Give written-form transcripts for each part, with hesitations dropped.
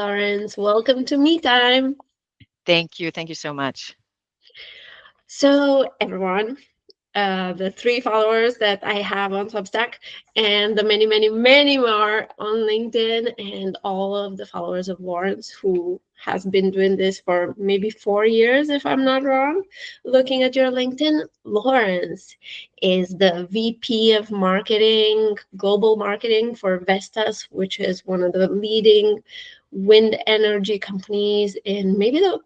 Laurence. Welcome to Me Time. Thank you. Thank you so much. So, everyone, the 3 followers that I have on Substack, and the many, many, many more on LinkedIn, and all of the followers of Laurence, who has been doing this for maybe 4 years, if I'm not wrong. Looking at your LinkedIn, Laurence is the VP of Marketing, Global Marketing for Vestas, which is one of the leading wind energy companies in maybe the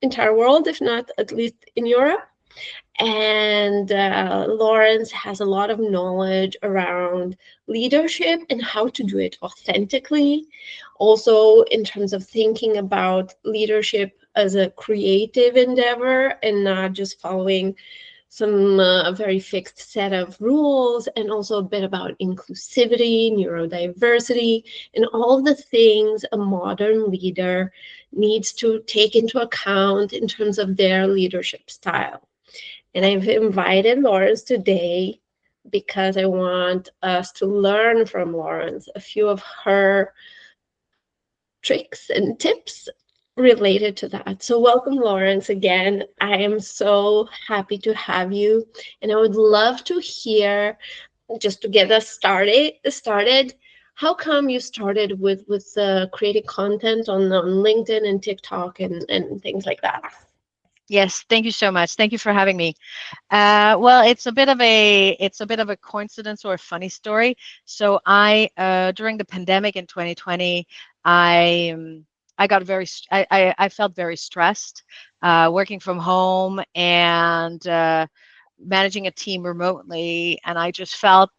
entire world, if not at least in Europe. And Laurence has a lot of knowledge around leadership and how to do it authentically. Also, in terms of thinking about leadership as a creative endeavor and not just following some very fixed set of rules, and also a bit about inclusivity, neurodiversity, and all the things a modern leader needs to take into account in terms of their leadership style. And I've invited Laurence today because I want us to learn from Laurence a few of her tricks and tips related to that. So, welcome, Laurence, again. I am so happy to have you. And I would love to hear, just to get us started, how come you started with creating content on LinkedIn and TikTok and things like that? Yes, thank you so much. Thank you for having me. Well, it's a bit of a coincidence or a funny story. So I during the pandemic in 2020, I got I felt very stressed, working from home and managing a team remotely, and I just felt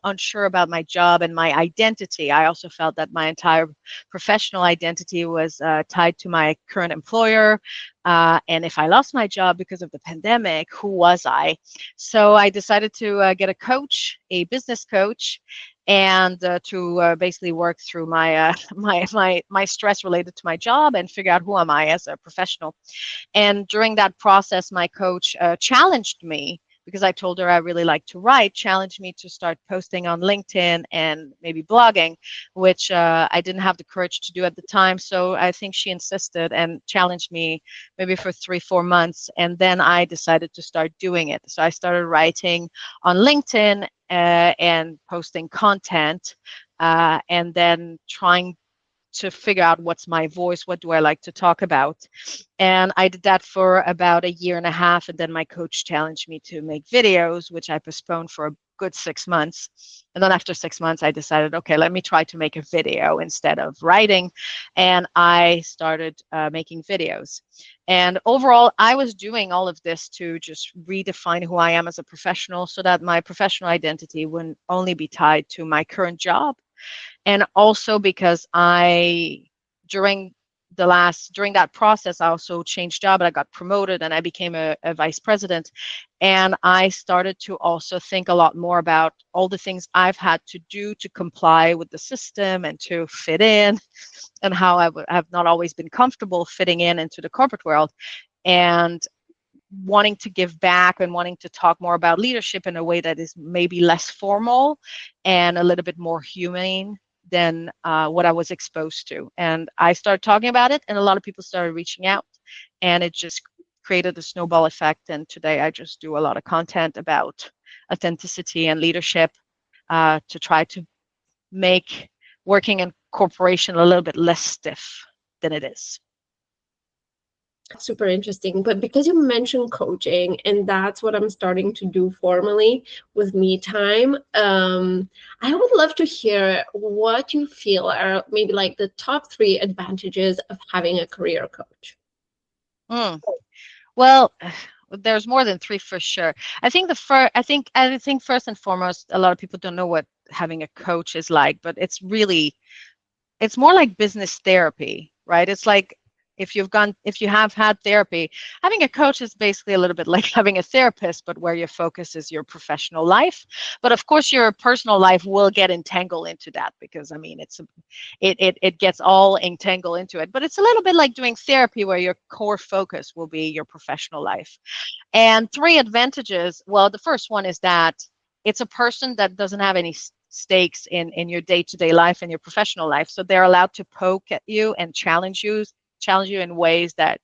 unsure about my job and my identity. I also felt that my entire professional identity was tied to my current employer, and if I lost my job because of the pandemic, who was I? So I decided to get a coach, a business coach, and to basically work through my my stress related to my job and figure out who am I as a professional. And during that process, my coach challenged me, because I told her I really like to write, challenged me to start posting on LinkedIn and maybe blogging, which I didn't have the courage to do at the time. So I think she insisted and challenged me maybe for 3, 4 months. And then I decided to start doing it. So I started writing on LinkedIn and posting content, and then trying to figure out what's my voice, what do I like to talk about. And I did that for about a year and a half, and then my coach challenged me to make videos, which I postponed for a good 6 months. And then after 6 months, I decided, okay, let me try to make a video instead of writing. And I started making videos. And overall, I was doing all of this to just redefine who I am as a professional, so that my professional identity wouldn't only be tied to my current job. And also because during during that process, I also changed job, and I got promoted, and I became a vice president. And I started to also think a lot more about all the things I've had to do to comply with the system and to fit in, and how have not always been comfortable fitting in into the corporate world, and wanting to give back and wanting to talk more about leadership in a way that is maybe less formal and a little bit more humane than what I was exposed to. And I started talking about it, and a lot of people started reaching out, and it just created a snowball effect. And today I just do a lot of content about authenticity and leadership, to try to make working in corporation a little bit less stiff than it is. Super interesting. But because you mentioned coaching, and that's what I'm starting to do formally with Me Time, I would love to hear what you feel are maybe like the top 3 advantages of having a career coach. Mm. Well, there's more than three for sure. I think first and foremost, a lot of people don't know what having a coach is like, but it's more like business therapy, right? It's like if you have had therapy, having a coach is basically a little bit like having a therapist, but where your focus is your professional life. But of course, your personal life will get entangled into that, because I mean, it gets all entangled into it. But it's a little bit like doing therapy, where your core focus will be your professional life. And three advantages. Well, the first one is that it's a person that doesn't have any stakes in your day-to-day life and your professional life. So they're allowed to poke at you and challenge you in ways that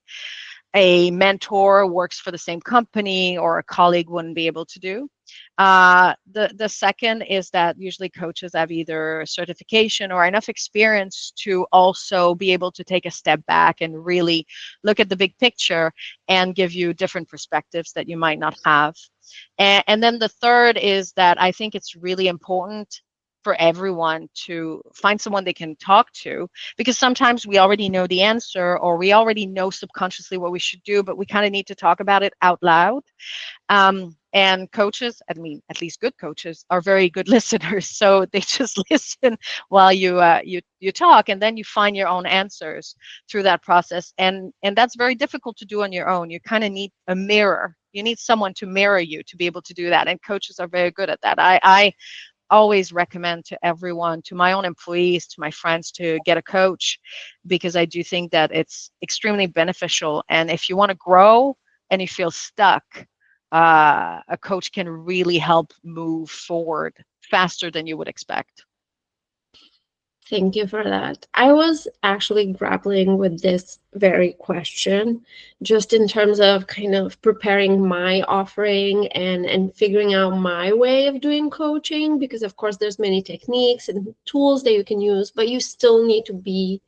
a mentor works for the same company or a colleague wouldn't be able to do. The second is that usually coaches have either certification or enough experience to also be able to take a step back and really look at the big picture and give you different perspectives that you might not have. And then the third is that I think it's really important for everyone to find someone they can talk to, because sometimes we already know the answer or we already know subconsciously what we should do, but we kind of need to talk about it out loud. And coaches, I mean, at least good coaches, are very good listeners. So they just listen while you talk, and then you find your own answers through that process. And that's very difficult to do on your own. You kind of need a mirror. You need someone to mirror you to be able to do that. And coaches are very good at that. I always recommend to everyone, to my own employees, to my friends, to get a coach, because I do think that it's extremely beneficial. And if you want to grow and you feel stuck, a coach can really help move forward faster than you would expect. Thank you for that. I was actually grappling with this very question, just in terms of kind of preparing my offering and figuring out my way of doing coaching, because of course there's many techniques and tools that you can use, but you still need to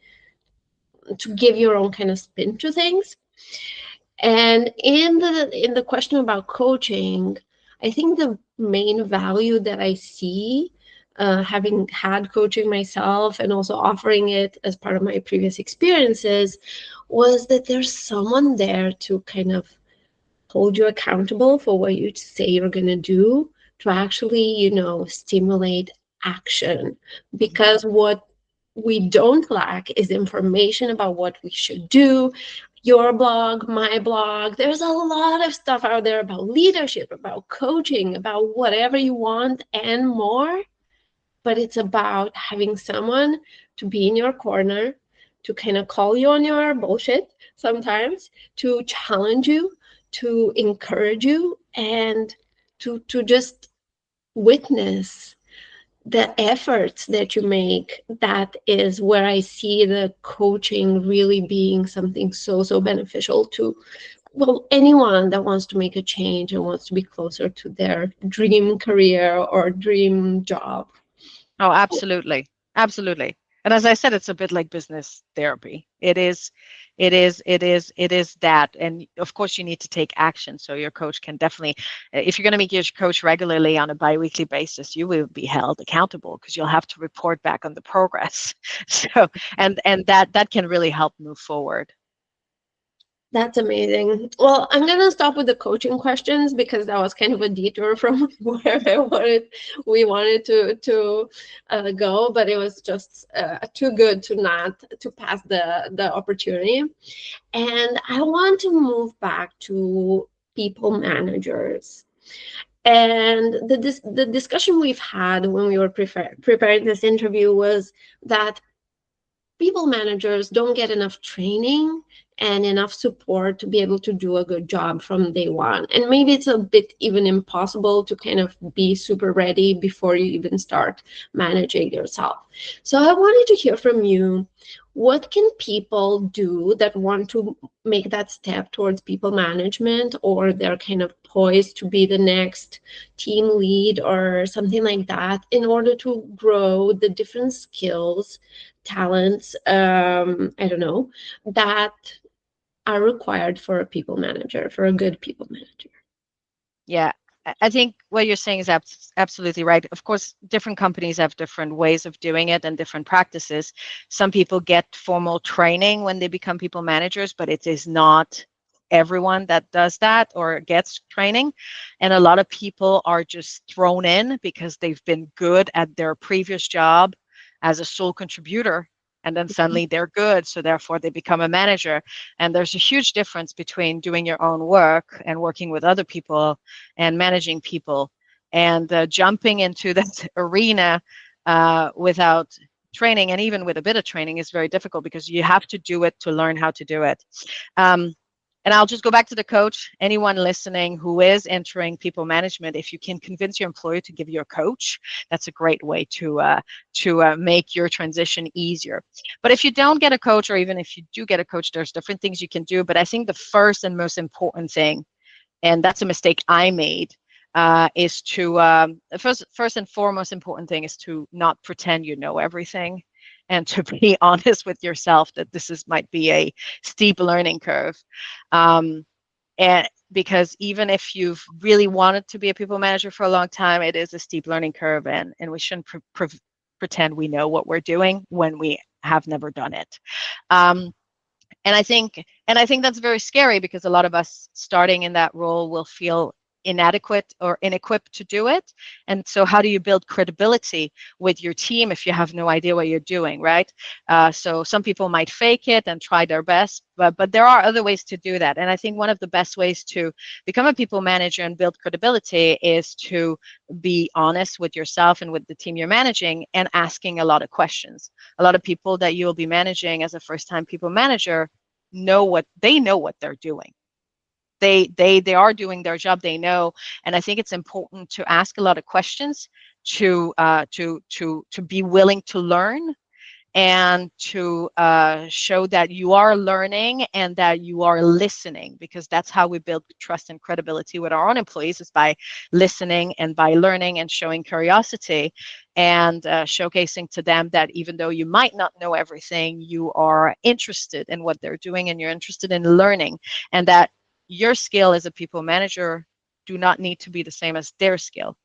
give your own kind of spin to things. And in the question about coaching, I think the main value that I see, having had coaching myself and also offering it as part of my previous experiences, was that there's someone there to kind of hold you accountable for what you say you're going to do, to actually, stimulate action. Mhm. Because what we don't lack is information about what we should do. Your blog, my blog, there's a lot of stuff out there about leadership, about coaching, about whatever you want and more. But it's about having someone to be in your corner, to kind of call you on your bullshit sometimes, to challenge you, to encourage you, and to just witness the efforts that you make. That is where I see the coaching really being something so beneficial to, well, anyone that wants to make a change and wants to be closer to their dream career or dream job. Oh, absolutely. Absolutely. And as I said, it's a bit like business therapy. It is that. And of course, you need to take action. So your coach can definitely, if you're going to meet your coach regularly on a biweekly basis, you will be held accountable because you'll have to report back on the progress. So, and that can really help move forward. That's amazing. Well, I'm gonna stop with the coaching questions because that was kind of a detour from where we wanted to go, but it was just too good to not to pass the opportunity. And I want to move back to people managers. And the discussion we've had when we were preparing this interview was that people managers don't get enough training and enough support to be able to do a good job from day one. And maybe it's a bit even impossible to kind of be super ready before you even start managing yourself. So I wanted to hear from you. What can people do that want to make that step towards people management, or they're kind of poised to be the next team lead or something like that, in order to grow the different skills, talents, I don't know, that are required for a people manager, for a good people manager? Yeah, I think what you're saying is absolutely right. Of course, different companies have different ways of doing it and different practices. Some people get formal training when they become people managers, but it is not everyone that does that or gets training. And a lot of people are just thrown in because they've been good at their previous job as a sole contributor. And then suddenly they're good, so therefore they become a manager. And there's a huge difference between doing your own work and working with other people and managing people, and jumping into that arena without training, and even with a bit of training, is very difficult because you have to do it to learn how to do it. Um, And I'll just go back to the coach. Anyone listening who is entering people management, if you can convince your employer to give you a coach, that's a great way to make your transition easier. But if you don't get a coach, or even if you do get a coach, there's different things you can do. But I think the first and most important thing, and that's a mistake I made, is to first and foremost important thing is to not pretend you know everything, and to be honest with yourself that might be a steep learning curve. Um, and because even if you've really wanted to be a people manager for a long time, it is a steep learning curve, and we shouldn't pretend we know what we're doing when we have never done it. Um, and I think that's very scary, because a lot of us starting in that role will feel inadequate or inequipped to do it. And so how do you build credibility with your team if you have no idea what you're doing, right? So some people might fake it and try their best, but there are other ways to do that. And I think one of the best ways to become a people manager and build credibility is to be honest with yourself and with the team you're managing, and asking a lot of questions. A lot of people that you will be managing as a first-time people manager know what they're doing. They are doing their job, they know. And I think it's important to ask a lot of questions, to be willing to learn, and to show that you are learning and that you are listening, because that's how we build trust and credibility with our own employees, is by listening and by learning and showing curiosity, and showcasing to them that even though you might not know everything, you are interested in what they're doing, and you're interested in learning, and that your skill as a people manager do not need to be the same as their skill.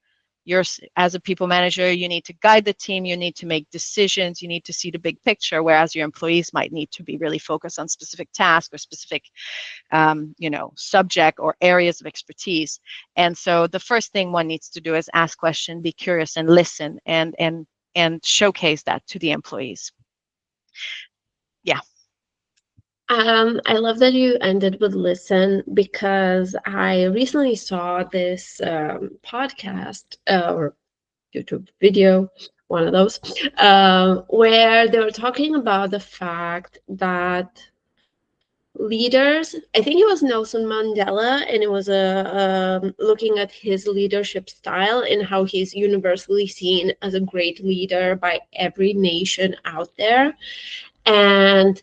You're, as a people manager, you need to guide the team, you need to make decisions, you need to see the big picture, whereas your employees might need to be really focused on specific tasks or specific subject or areas of expertise. And so the first thing one needs to do is ask questions, be curious, and listen, and showcase that to the employees. Yeah. I love that you ended with listen, because I recently saw this podcast or YouTube video, one of those, where they were talking about the fact that leaders, I think it was Nelson Mandela, and it was looking at his leadership style and how he's universally seen as a great leader by every nation out there. And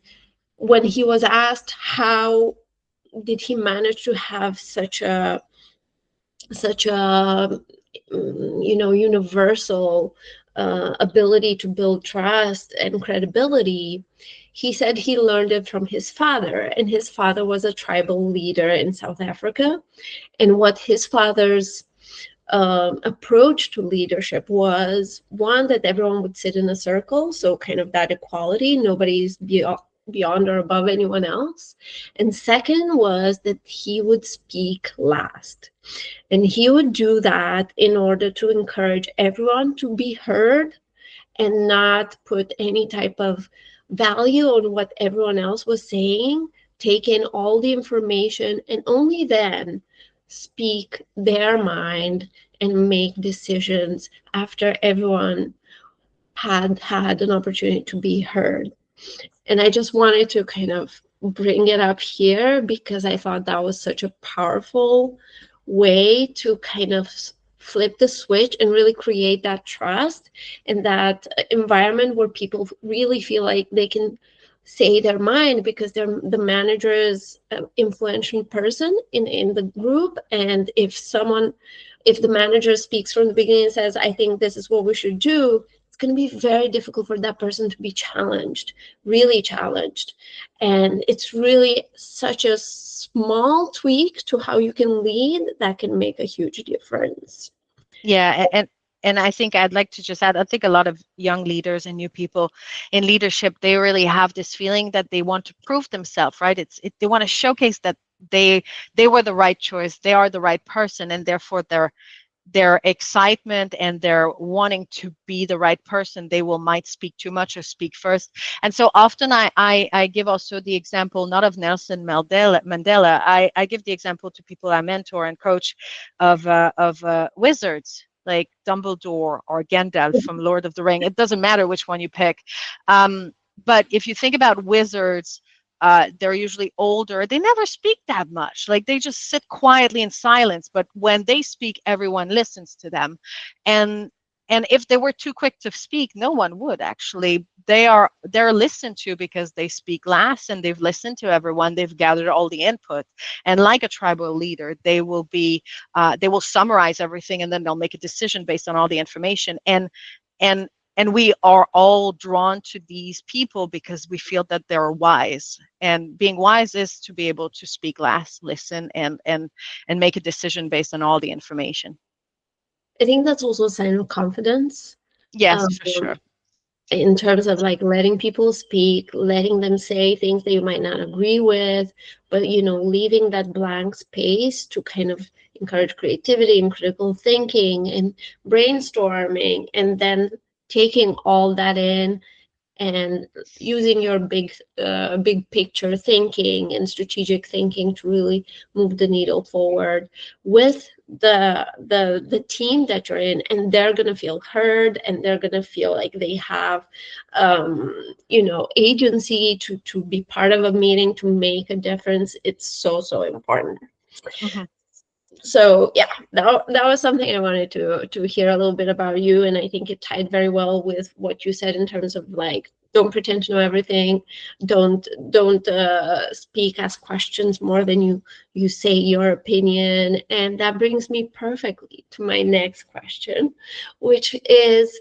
when he was asked how did he manage to have such a universal ability to build trust and credibility, he said he learned it from his father, and his father was a tribal leader in South Africa. And what his father's approach to leadership was, one, that everyone would sit in a circle, so kind of that equality, nobody's beyond or above anyone else. And second was that he would speak last. And he would do that in order to encourage everyone to be heard and not put any type of value on what everyone else was saying, take in all the information, and only then speak their mind and make decisions after everyone had an opportunity to be heard. And I just wanted to kind of bring it up here, because I thought that was such a powerful way to kind of flip the switch and really create that trust and that environment where people really feel like they can say their mind, because they're the manager is an influential person in the group. And if the manager speaks from the beginning and says, I think this is what we should do, it's going to be very difficult for that person to be challenged, really challenged. And it's really such a small tweak to how you can lead that can make a huge difference. Yeah, and I think I'd like to just add, I think a lot of young leaders and new people in leadership, they really have this feeling that they want to prove themselves, right? They want to showcase that they were the right choice, they are the right person, and therefore their excitement and their wanting to be the right person, they might speak too much or speak first. And so often I give also the example, not of Nelson Mandela. I give the example to people I mentor and coach of wizards like Dumbledore or Gandalf from Lord of the Ring. It doesn't matter which one you pick. But if you think about wizards, they're usually older. They never speak that much. Like they just sit quietly in silence. But when they speak, everyone listens to them. And and if they were too quick to speak, no one would actually. They're listened to because they speak last and they've listened to everyone. They've gathered all the input. And like a tribal leader, they will summarize everything and then they'll make a decision based on all the information. And and we are all drawn to these people because we feel that they're wise, and being wise is to be able to speak last, listen, and make a decision based on all the information. I think that's also a sign of confidence. Yes, Um, for sure. in terms of like letting people speak, letting them say things that you might not agree with, but leaving that blank space to kind of encourage creativity and critical thinking and brainstorming, and then taking all that in and using your big picture thinking and strategic thinking to really move the needle forward with the team that you're in, and they're going to feel heard, and they're going to feel like they have agency to be part of a meeting, to make a difference. It's so important. Hmm. So yeah, that was something I wanted to hear a little bit about you, and I think it tied very well with what you said in terms of like, don't pretend to know everything, don't speak, ask questions more than you say your opinion. And that brings me perfectly to my next question, which is,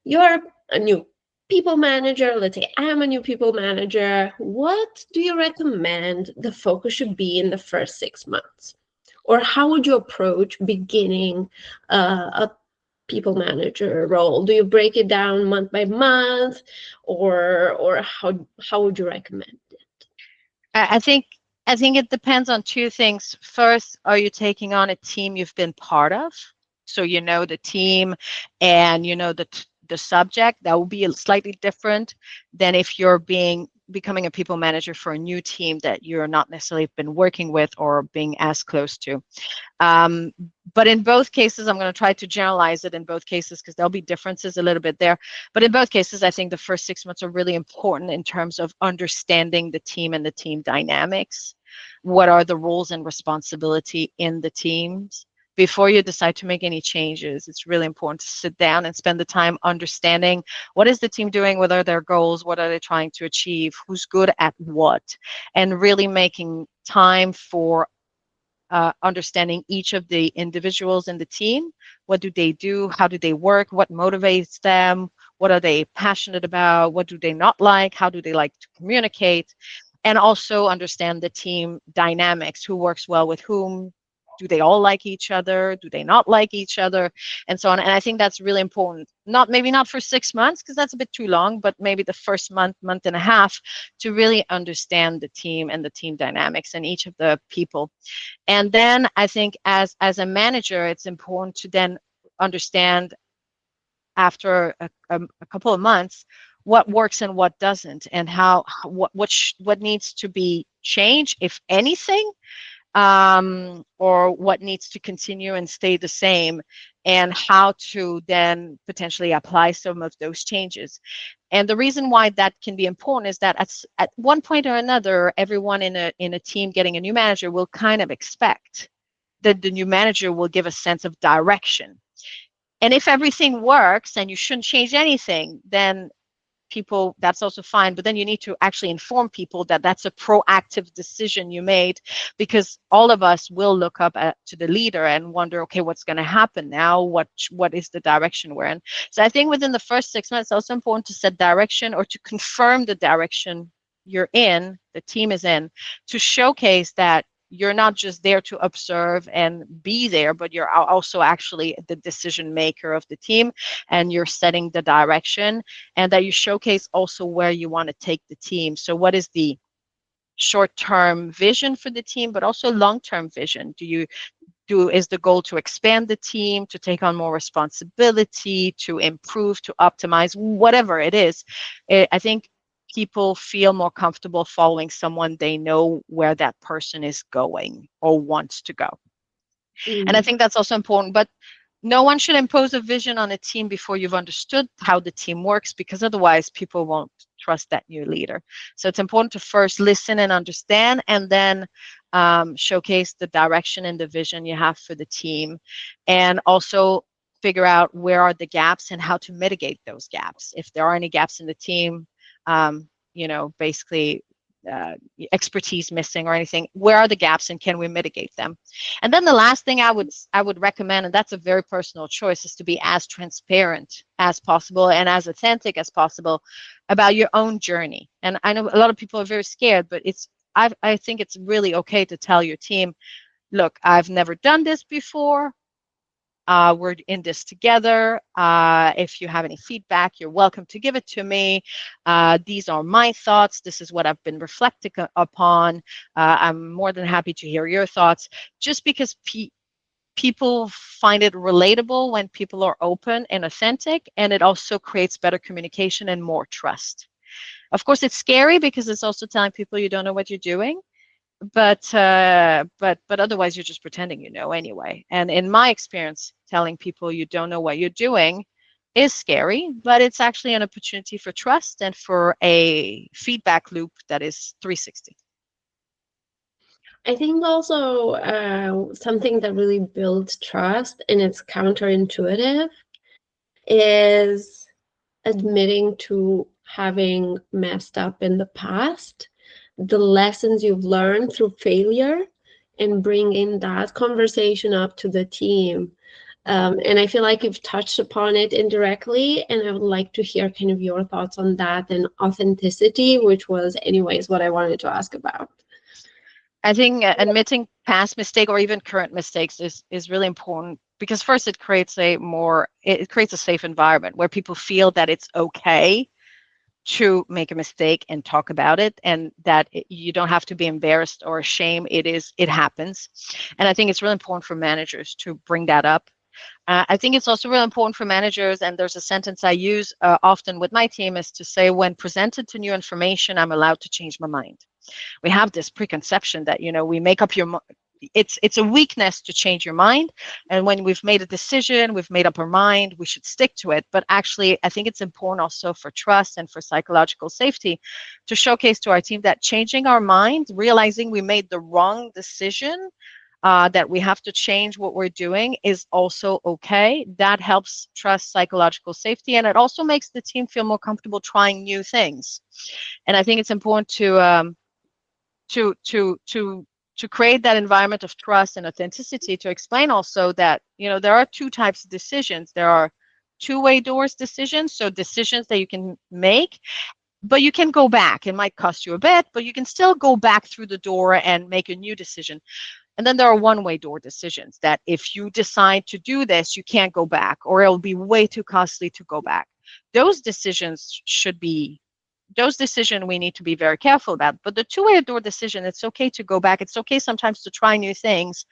you're a new people manager. Let's say I'm a new people manager. What do you recommend the focus should be in the first 6 months? Or how would you approach beginning a people manager role? Do you break it down month by month, or how would you recommend it? I think it depends on two things. First, are you taking on a team you've been part of? So you know the team and you know the subject. That will be slightly different than if you're being becoming a people manager for a new team that you're not necessarily been working with or being as close to. Um, but in both cases, I'm going to try to generalize it in both cases because there'll be differences a little bit there. But in both cases, I think the first 6 months are really important in terms of understanding the team and the team dynamics. What are the roles and responsibility in the teams? Before you decide to make any changes, it's really important to sit down and spend the time understanding what is the team doing, what are their goals, what are they trying to achieve, who's good at what, and really making time for understanding each of the individuals in the team. What do they do? How do they work? What motivates them? What are they passionate about? What do they not like? How do they like to communicate? And also understand the team dynamics, who works well with whom. Do they all like each other? Do they not like each other? And so on. And I think that's really important. Not maybe not for 6 months, because that's a bit too long, but maybe the first month, month and a half, to really understand the team and the team dynamics and each of the people. And then I think as a manager, it's important to then understand after a couple of months what works and what doesn't, and what needs to be changed, if anything, or what needs to continue and stay the same, and how to then potentially apply some of those changes. And the reason why that can be important is that at one point or another, everyone in a team getting a new manager will kind of expect that the new manager will give a sense of direction. And if everything works and you shouldn't change anything, then people, that's also fine. But then you need to actually inform people that that's a proactive decision you made, because all of us will look up to the leader and wonder, okay, what's going to happen now? What is the direction we're in? So I think within the first 6 months, it's also important to set direction, or to confirm the direction you're in, the team is in, to showcase that you're not just there to observe and be there, but you're also actually the decision maker of the team, and you're setting the direction, and that you showcase also where you want to take the team. So what is the short-term vision for the team, but also long-term vision? Is the goal to expand the team, to take on more responsibility, to improve, to optimize, whatever it is? I think people feel more comfortable following someone they know where that person is going or wants to go. And I Mm. think that's also important. But no one should impose a vision on a team before you've understood how the team works, because otherwise people won't trust that new leader. So it's important to first listen and understand, and then showcase the direction and the vision you have for the team, and also figure out where are the gaps and how to mitigate those gaps. If there are any gaps in the team, basically uh, expertise missing or anything, where are the gaps and can we mitigate them? And then the last thing I would recommend, and that's a very personal choice, is to be as transparent as possible and as authentic as possible about your own journey. And I know a lot of people are very scared, but I think it's really okay to tell your team, look, I've never done this before. We're in this together. If you have any feedback, you're welcome to give it to me. These are my thoughts. This is what I've been reflecting upon. I'm more than happy to hear your thoughts. Just because people find it relatable when people are open and authentic, and it also creates better communication and more trust. Of course, it's scary because it's also telling people you don't know what you're doing, but otherwise you're just pretending you know anyway. And in my experience, telling people you don't know what you're doing is scary, but it's actually an opportunity for trust and for a feedback loop that is 360. I think also something that really builds trust, and it's counterintuitive, is admitting to having messed up in the past, the lessons you've learned through failure, and bringing that conversation up to the team. And I feel like you've touched upon it indirectly, and I would like to hear kind of your thoughts on that and authenticity, which was, anyways, what I wanted to ask about. I think admitting past mistake or even current mistakes is really important, because first it creates a safe environment where people feel that it's okay to make a mistake and talk about it, and that you don't have to be embarrassed or ashamed. It happens. And I think it's really important for managers to bring that up. I think it's also really important for managers, and there's a sentence I use often with my team, is to say, when presented to new information, I'm allowed to change my mind. We have this preconception that we make up it's a weakness to change your mind, and when we've made a decision, we've made up our mind, we should stick to it. But actually, I think it's important also for trust and for psychological safety to showcase to our team that changing our mind, realizing we made the wrong decision, that we have to change what we're doing, is also okay. That helps trust, psychological safety, and it also makes the team feel more comfortable trying new things. And I think it's important to to to to create that environment of trust and authenticity, to explain also that there are two types of decisions. There are two-way doors decisions, so decisions that you can make, but you can go back. It might cost you a bit, but you can still go back through the door and make a new decision. And then there are one-way door decisions that if you decide to do this, you can't go back, or it'll be way too costly to go back. Those decisions we need to be very careful about. But the two-way door decision, it's okay to go back. It's okay sometimes to try new things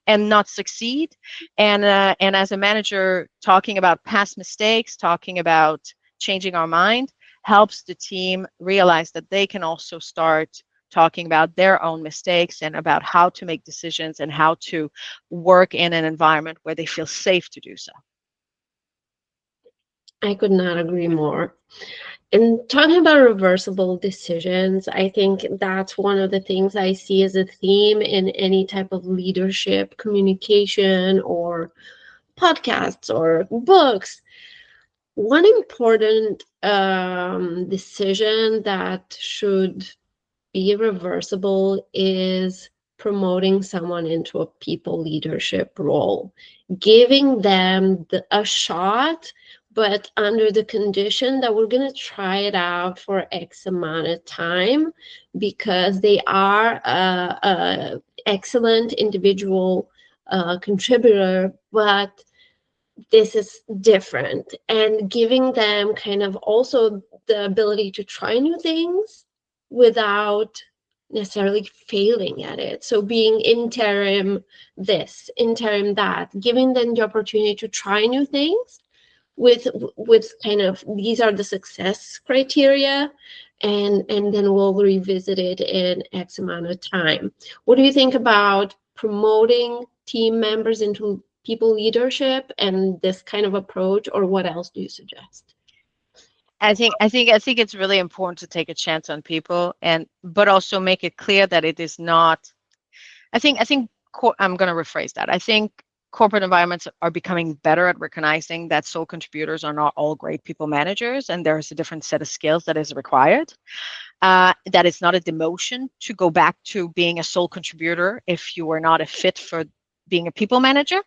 and not succeed. And as a manager, talking about past mistakes, talking about changing our mind, helps the team realize that they can also start talking about their own mistakes and about how to make decisions and how to work in an environment where they feel safe to do so. I could not agree more. And talking about reversible decisions, I think that's one of the things I see as a theme in any type of leadership communication or podcasts or books. One important decision that should be reversible is promoting someone into a people leadership role, giving them a shot, but under the condition that we're going to try it out for X amount of time, because they are a excellent individual contributor, but this is different, and giving them kind of also the ability to try new things without necessarily failing at it. So being interim this, interim that, giving them the opportunity to try new things with kind of, these are the success criteria, and then we'll revisit it in X amount of time. What do you think about promoting team members into people leadership and this kind of approach, or what else do you suggest? I think it's really important to take a chance on people, and but also make it clear that it is not. I'm going to rephrase that. I think corporate environments are becoming better at recognizing that sole contributors are not all great people managers, and there's a different set of skills that is required. That it's not a demotion to go back to being a sole contributor if you are not a fit for being a people manager,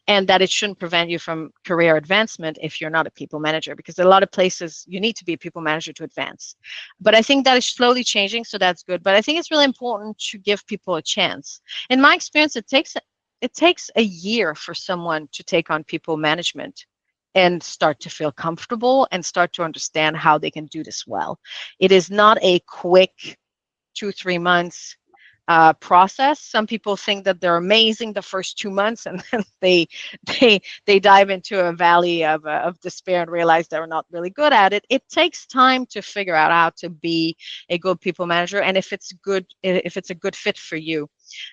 and that it shouldn't prevent you from career advancement if you're not a people manager, because a lot of places you need to be a people manager to advance. But I think that is slowly changing, so that's good. But I think it's really important to give people a chance. In my experience, it takes a year for someone to take on people management and start to feel comfortable and start to understand how they can do this well. It is not a quick 2 3 months process. Some people think that they're amazing the first 2 months, and then they dive into a valley of despair and realize they're not really good at it. It takes time to figure out how to be a good people manager, and if it's a good fit for you.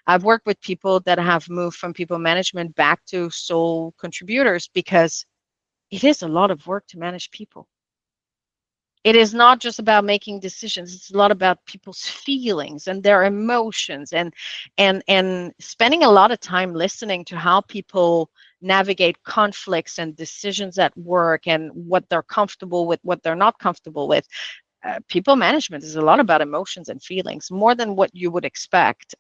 I've worked with people that have moved from people management back to sole contributors because it is a lot of work to manage people. It is not just about making decisions. It's a lot about people's feelings and their emotions, and spending a lot of time listening to how people navigate conflicts and decisions at work, and what they're comfortable with, what they're not comfortable with. People management is a lot about emotions and feelings, more than what you would expect,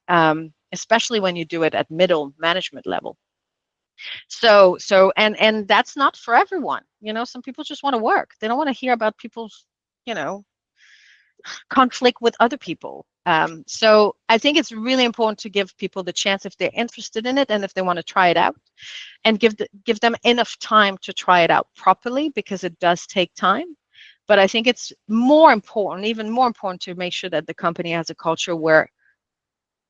especially when you do it at middle management level. And that's not for everyone. Some people just want to work. They don't want to hear about people's, you know, conflict with other people. So I think it's really important to give people the chance if they're interested in it and if they want to try it out, and give them enough time to try it out properly, because it does take time. But I think it's more important, even more important, to make sure that the company has a culture where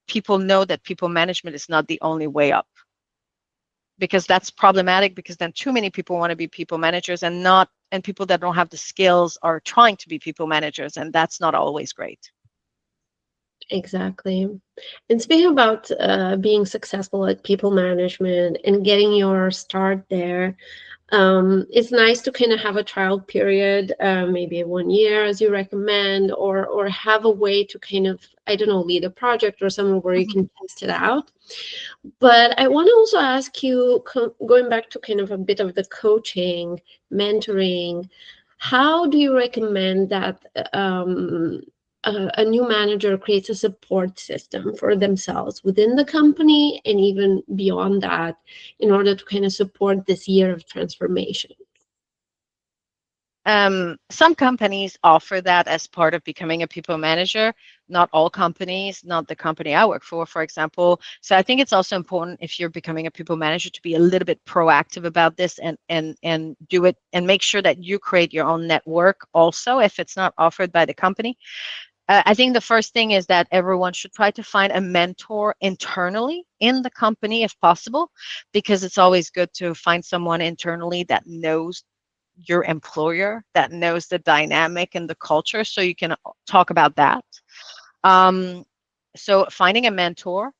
people know that people management is not the only way up, because that's problematic, because then too many people want to be people managers, and people that don't have the skills are trying to be people managers, and that's not always great. Exactly. And speaking about being successful at people management and getting your start there, it's nice to kind of have a trial period, maybe 1 year, as you recommend, or have a way to kind of, I don't know, lead a project or somewhere where you Mhm. can test it out. But I want to also ask you, going back to kind of a bit of the coaching, mentoring, how do you recommend that a new manager creates a support system for themselves within the company and even beyond that, in order to kind of support this year of transformation? Some companies offer that as part of becoming a people manager. Not all companies, not the company I work for example. So I think it's also important, if you're becoming a people manager, to be a little bit proactive about this, and do it, and make sure that you create your own network also if it's not offered by the company. I think the first thing is that everyone should try to find a mentor internally in the company if possible, because it's always good to find someone internally that knows your employer, that knows the dynamic and the culture, so you can talk about that. Um, so finding a mentor.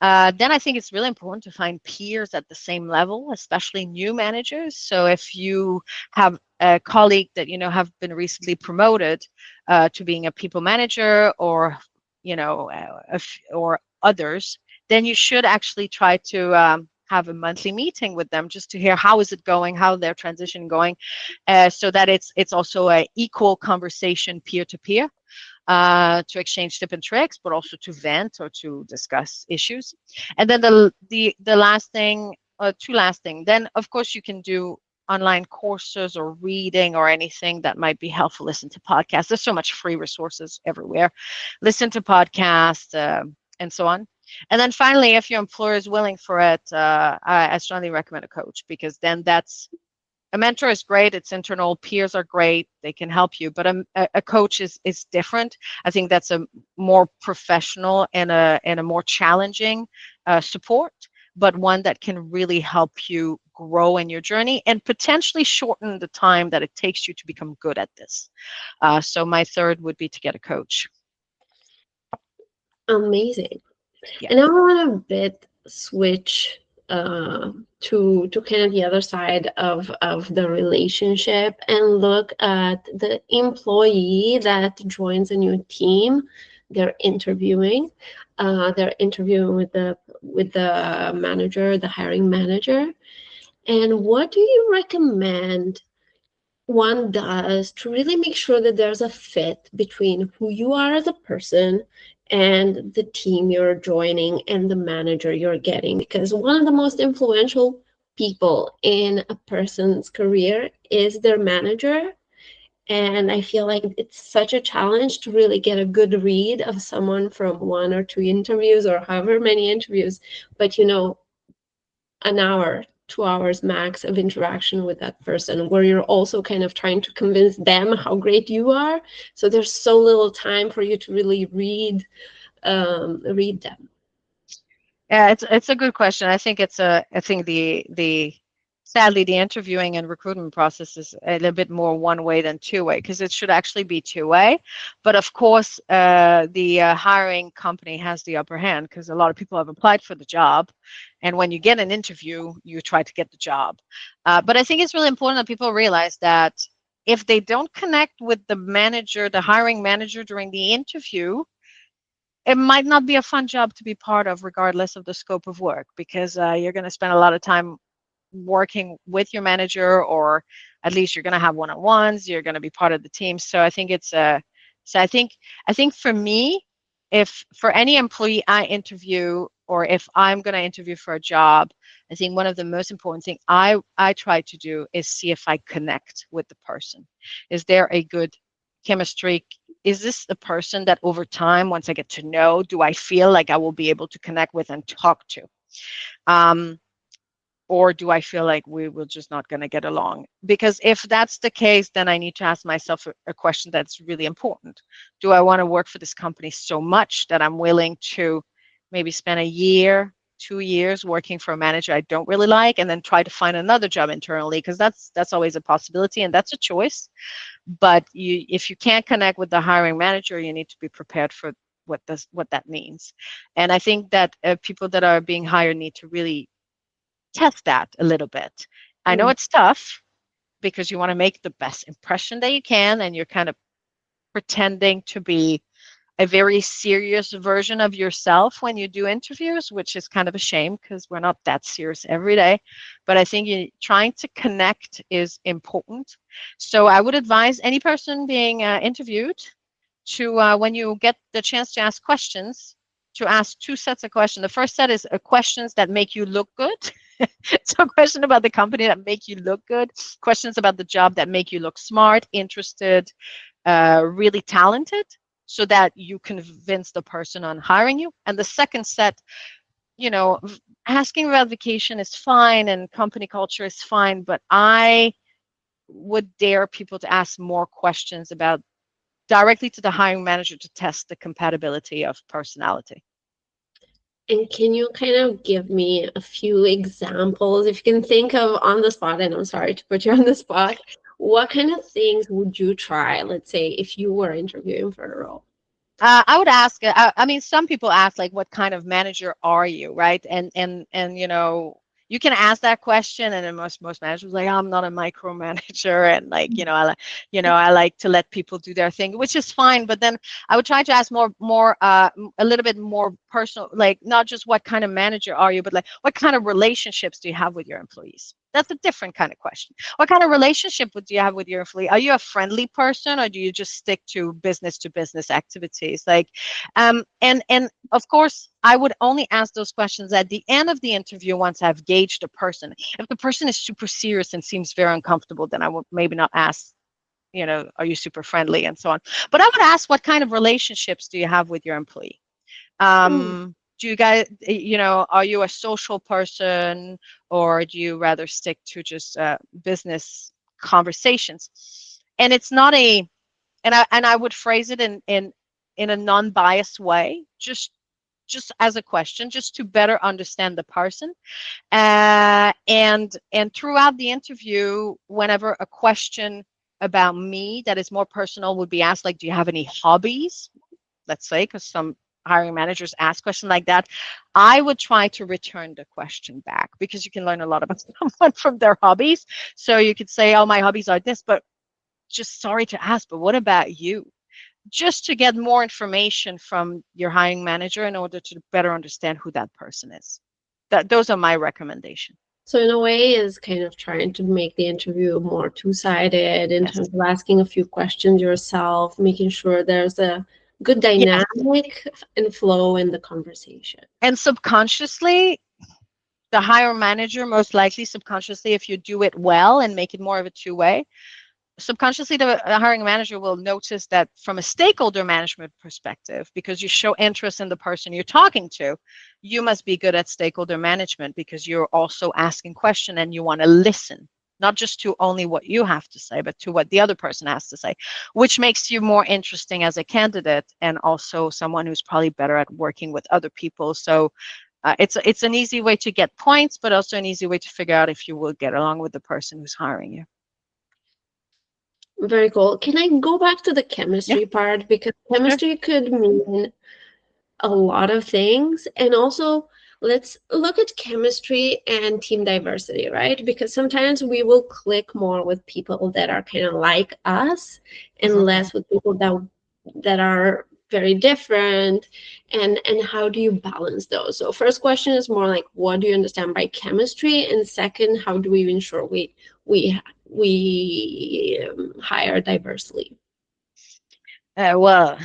Then I think it's really important to find peers at the same level, especially new managers. So if you have a colleague that have been recently promoted to being a people manager, or or others, then you should actually try to have a monthly meeting with them, just to hear how is it going, how their transition going, so that it's also a equal conversation, peer to peer, to exchange tip and tricks, but also to vent or to discuss issues. And then the last thing, two last thing, then of course you can do online courses or reading or anything that might be helpful. Listen to podcasts. There's so much free resources everywhere. Listen to podcasts, and so on. And then finally, if your employer is willing for it, I strongly recommend a coach, because then that's a mentor is great. It's internal. Peers are great. They can help you. But a coach is different. I think that's a more professional and a more challenging support, but one that can really help you grow in your journey and potentially shorten the time that it takes you to become good at this. So my third would be to get a coach. Amazing. Yeah. And I want to bit switch to kind of the other side of the relationship and look at the employee that joins a new team. They're interviewing. They're interviewing with the manager, the hiring manager. And what do you recommend one does to really make sure that there's a fit between who you are as a person and the team you're joining and the manager you're getting? Because one of the most influential people in a person's career is their manager. And I feel like it's such a challenge to really get a good read of someone from one or two interviews or however many interviews. But an hour, 2 hours max of interaction with that person, where you're also kind of trying to convince them how great you are. So there's so little time for you to really read them. Yeah, it's a good question. I think the sadly the interviewing and recruitment process is a little bit more one way than two way, because it should actually be two way. But of course, the hiring company has the upper hand because a lot of people have applied for the job, and when you get an interview, you try to get the job. But I think it's really important that people realize that if they don't connect with the manager, the hiring manager during the interview, it might not be a fun job to be part of, regardless of the scope of work, because you're going to spend a lot of time working with your manager, or at least you're going to have one-on-ones. You're going to be part of the team. So I think so I think for me, if for any employee I interview, or if I'm going to interview for a job, I think one of the most important thing I try to do is see if I connect with the person. Is there a good chemistry? Is this a person that over time, once I get to know, do I feel like I will be able to connect with and talk to? Um, or do I feel like we will just not going to get along? Because if that's the case, then I need to ask myself a question that's really important. Do I want to work for this company so much that I'm willing to maybe spend a year, 2 years working for a manager I don't really like, and then try to find another job internally? Because that's always a possibility, and that's a choice. But if you can't connect with the hiring manager, you need to be prepared for what that means. And I think that people that are being hired need to really test that a little bit. I know Mm. it's tough because you want to make the best impression that you can, and you're kind of pretending to be a very serious version of yourself when you do interviews, which is kind of a shame because we're not that serious every day. But I think trying to connect is important. So I would advise any person being interviewed to, when you get the chance to ask questions, to ask two sets of questions. The first set is questions that make you look good. So question about the company that make you look good, questions about the job that make you look smart, interested, really talented, so that you convince the person on hiring you. And the second set, you know, asking about vacation is fine and company culture is fine, but I would dare people to ask more questions about directly to the hiring manager to test the compatibility of personality. And can you kind of give me a few examples, if you can think of on the spot, and I'm sorry to put you on the spot, what kind of things would you try, let's say, if you were interviewing for a role? I would ask. I mean, some people ask like, "What kind of manager are you?" Right? And you can ask that question, and then most managers are like, "I'm not a micromanager," and like, I like to let people do their thing, which is fine. But then I would try to ask a little bit more personal, like not just what kind of manager are you, but like what kind of relationships do you have with your employees? That's a different kind of question. What kind of relationship would you have with your employee? Are you a friendly person, or do you just stick to business activities? Like, and of course, I would only ask those questions at the end of the interview once I've gauged the person. If the person is super serious and seems very uncomfortable, then I would maybe not ask, are you super friendly and so on. But I would ask, what kind of relationships do you have with your employee? Mm. Do you guys, are you a social person, or do you rather stick to just business conversations? And it's not and I would phrase it in a non-biased way, just as a question, just to better understand the person. And throughout the interview, whenever a question about me that is more personal would be asked, like, do you have any hobbies? Let's say, because hiring managers ask questions like that, I would try to return the question back, because you can learn a lot about someone from their hobbies. So you could say, oh, my hobbies are this, but just sorry to ask, but what about you? Just to get more information from your hiring manager in order to better understand who that person is. Those are my recommendations. So in a way, is kind of trying to make the interview more two-sided in Yes. terms of asking a few questions yourself, making sure there's a good Yes. dynamic and flow in the conversation. And subconsciously, the hire manager, most likely subconsciously, if you do it well and make it more of a two-way, subconsciously the hiring manager will notice that from a stakeholder management perspective, because you show interest in the person you're talking to, you must be good at stakeholder management, because you're also asking questions and you want to listen, not just to only what you have to say, but to what the other person has to say, which makes you more interesting as a candidate, and also someone who's probably better at working with other people. So it's an easy way to get points, but also an easy way to figure out if you will get along with the person who's hiring you. Very cool. Can I go back to the Yeah, chemistry part? Because sure. chemistry could mean a lot of things. And also, let's look at chemistry and team diversity, right? Because sometimes we will click more with people that are kind of like us and Mhm. less with people that are very different. And how do you balance those? So first question is more like, what do you understand by chemistry? And second, how do we ensure we hire diversely? Well,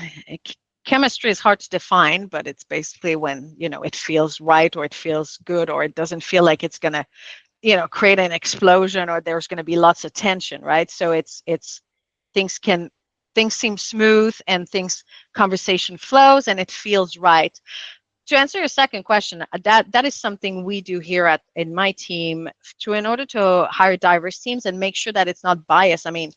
chemistry is hard to define, but it's basically when, it feels right, or it feels good, or it doesn't feel like it's going to, create an explosion, or there's going to be lots of tension, right? So it's things can things seem smooth, and conversation flows, and it feels right. To answer your second question, that is something we do here at in my team, to in order to hire diverse teams and make sure that it's not biased. I mean,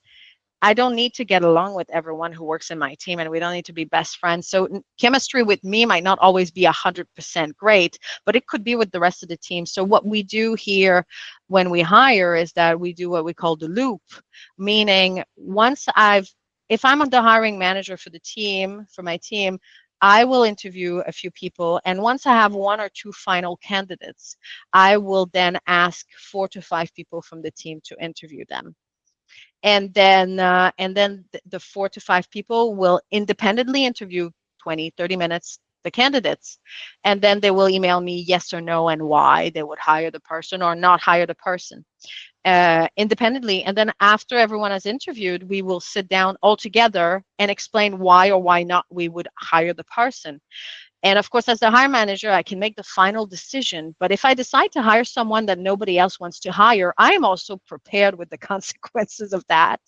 I don't need to get along with everyone who works in my team, and we don't need to be best friends. So chemistry with me might not always be 100% great, but it could be with the rest of the team. So what we do here when we hire is that we do what we call the loop, meaning if I'm the hiring manager for the team, for my team, I will interview a few people, and once I have one or two final candidates, I will then ask 4 to 5 people from the team to interview them, and then the 4 to 5 people will independently interview 20-30 minutes the candidates, and then they will email me yes or no and why they would hire the person or not hire the person, independently. And then after everyone has interviewed, we will sit down all together and explain why or why not we would hire the person. And of course, as the hire manager, I can make the final decision. But if I decide to hire someone that nobody else wants to hire, I am also prepared with the consequences of that.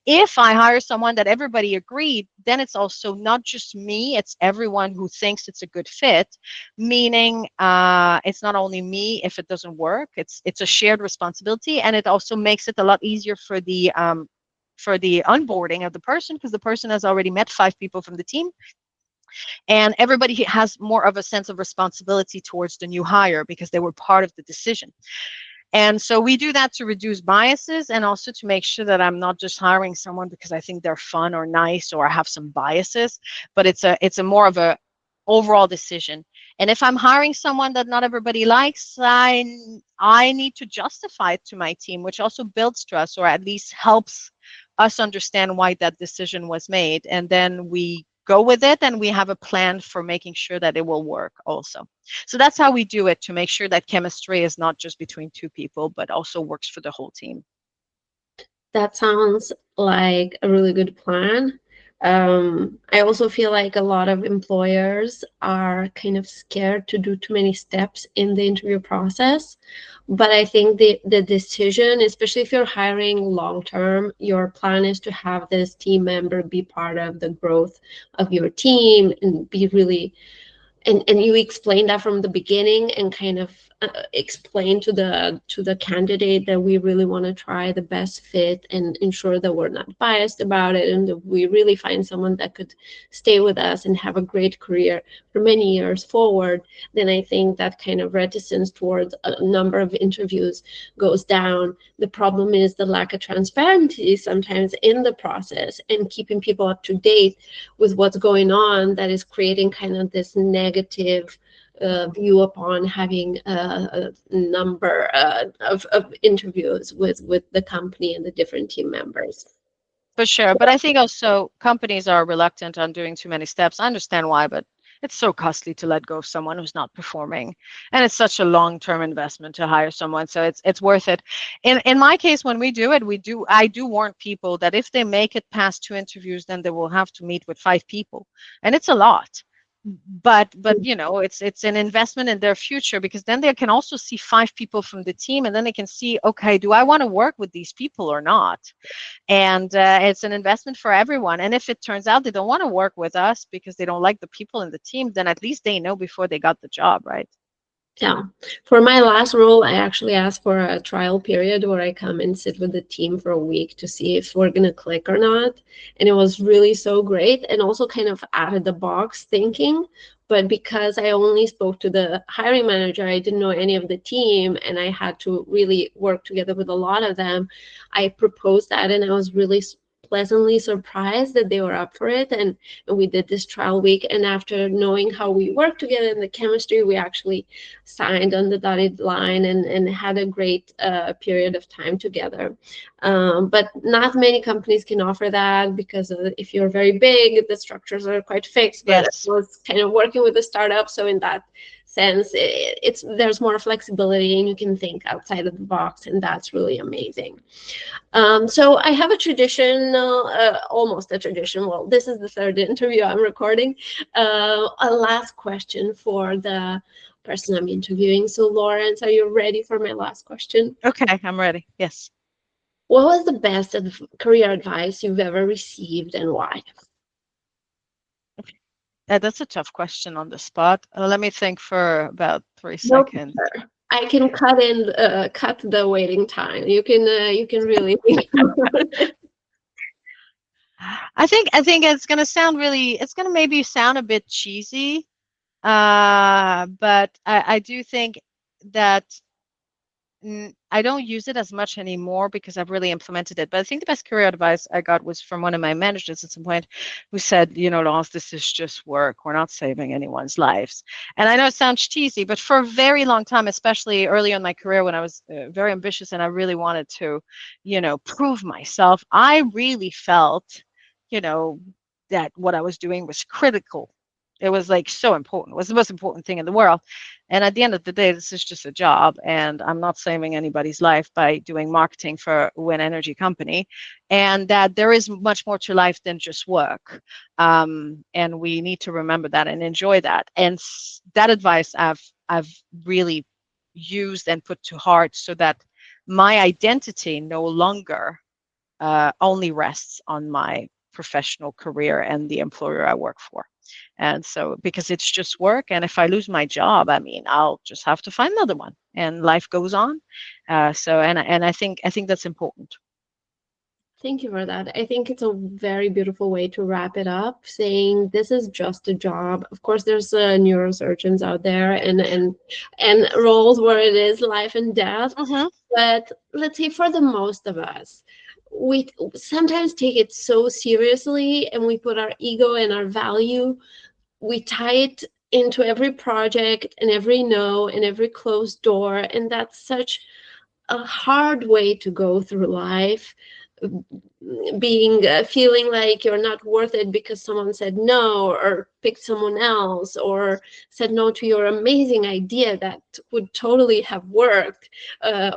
If I hire someone that everybody agreed, then it's also not just me, it's everyone who thinks it's a good fit, meaning it's not only me if it doesn't work, it's a shared responsibility, and it also makes it a lot easier for the onboarding of the person, because the person has already met 5 people from the team, and everybody has more of a sense of responsibility towards the new hire because they were part of the decision. And so we do that to reduce biases, and also to make sure that I'm not just hiring someone because I think they're fun or nice or I have some biases, but it's a more of a overall decision. And if I'm hiring someone that not everybody likes, I need to justify it to my team, which also builds trust, or at least helps us understand why that decision was made. And then we go with it, and we have a plan for making sure that it will work also. So that's how we do it, to make sure that chemistry is not just between 2 people, but also works for the whole team. That sounds like a really good plan. I also feel like a lot of employers are kind of scared to do too many steps in the interview process. But I think the decision, especially if you're hiring long term, your plan is to have this team member be part of the growth of your team and be really, and you explain that from the beginning and kind of explain to the candidate that we really want to try the best fit and ensure that we're not biased about it, and that we really find someone that could stay with us and have a great career for many years forward, then I think that kind of reticence towards a number of interviews goes down. The problem is the lack of transparency sometimes in the process, and keeping people up to date with what's going on, that is creating kind of this negative view upon having a number of interviews with the company and the different team members. For sure. But I think also companies are reluctant on doing too many steps. I understand why, but it's so costly to let go of someone who's not performing. And it's such a long-term investment to hire someone. So it's worth it. In my case, when we do it, I do warn people that if they make it past 2 interviews, then they will have to meet with 5 people. And it's a lot. But it's an investment in their future, because then they can also see 5 people from the team, and then they can see, okay, do I want to work with these people or not? And it's an investment for everyone. And if it turns out they don't want to work with us because they don't like the people in the team, then at least they know before they got the job, right? Yeah. For my last role, I actually asked for a trial period where I come and sit with the team for a week to see if we're going to click or not. And it was really so great, and also kind of out of the box thinking. But because I only spoke to the hiring manager, I didn't know any of the team, and I had to really work together with a lot of them. I proposed that, and I was really pleasantly surprised that they were up for it. And we did this trial week. And after knowing how we work together and the chemistry, we actually signed on the dotted line and had a great period of time together. But not many companies can offer that, because if you're very big, the structures are quite fixed. But I Yes. was kind of working with a startup, so in that sense, it's there's more flexibility and you can think outside of the box, and that's really amazing. So I have a tradition, almost a tradition. Well, this is the third interview I'm recording. A last question for the person I'm interviewing. So, Laurence, are you ready for my last question? Okay, I'm ready. Yes. What was the best career advice you've ever received, and why? That's a tough question on the spot. Let me think for about three No seconds. pressure. I can cut the waiting time. You can really think. I think it's gonna maybe sound a bit cheesy, but I do think that I don't use it as much anymore because I've really implemented it. But I think the best career advice I got was from one of my managers at some point, who said, Laurence, this is just work. We're not saving anyone's lives. And I know it sounds cheesy, but for a very long time, especially early in my career when I was very ambitious and I really wanted to, prove myself, I really felt, you know, that what I was doing was critical. It was like so important. It was the most important thing in the world. And at the end of the day, this is just a job, and I'm not saving anybody's life by doing marketing for a wind energy company. And that there is much more to life than just work. And we need to remember that and enjoy that. And that advice I've really used and put to heart, so that my identity no longer only rests on my professional career and the employer I work for. And so, because it's just work, and if I lose my job, I mean, I'll just have to find another one, and life goes on. And I think that's important. Thank you for that. I think it's a very beautiful way to wrap it up, saying this is just a job. Of course, there's neurosurgeons out there, and roles where it is life and death. Hmm. But let's say for the most of us, we sometimes take it so seriously, and we put our ego and our value, we tie it into every project and every no and every closed door, and that's such a hard way to go through life, being feeling like you're not worth it because someone said no, or picked someone else, or said no to your amazing idea that would totally have worked,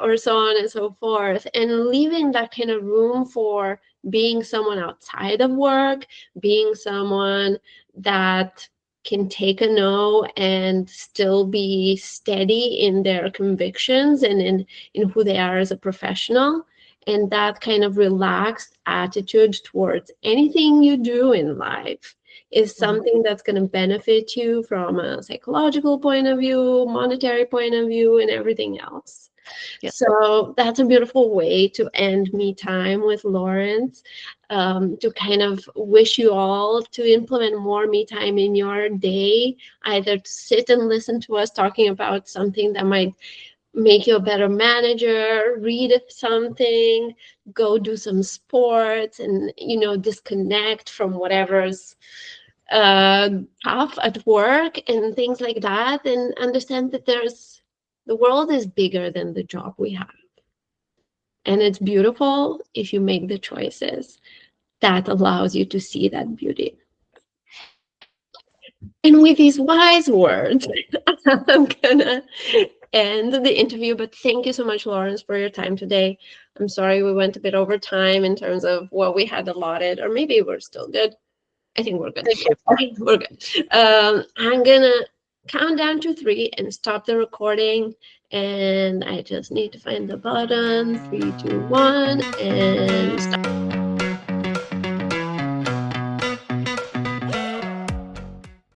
or so on and so forth, and leaving that kind of room for being someone outside of work, being someone that can take a no and still be steady in their convictions and in who they are as a professional. And that kind of relaxed attitude towards anything you do in life is Mhm. something that's going to benefit you from a psychological point of view, monetary point of view, and everything else. Yeah. So that's a beautiful way to end me time with Laurence. To kind of wish you all to implement more me time in your day, either to sit and listen to us talking about something that might make you a better manager, read something, go do some sports, and disconnect from whatever's uh, tough at work and things like that, and understand that the world is bigger than the job we have, and it's beautiful if you make the choices that allows you to see that beauty. And with these wise words, I'm gonna end the interview. But thank you so much, Laurence, for your time today. I'm sorry we went a bit over time in terms of what we had allotted, or maybe we're still good. I think we're good. Thank you. Okay, we're good. I'm gonna count down to three and stop the recording. And I just need to find the button. 3, 2, 1, and stop.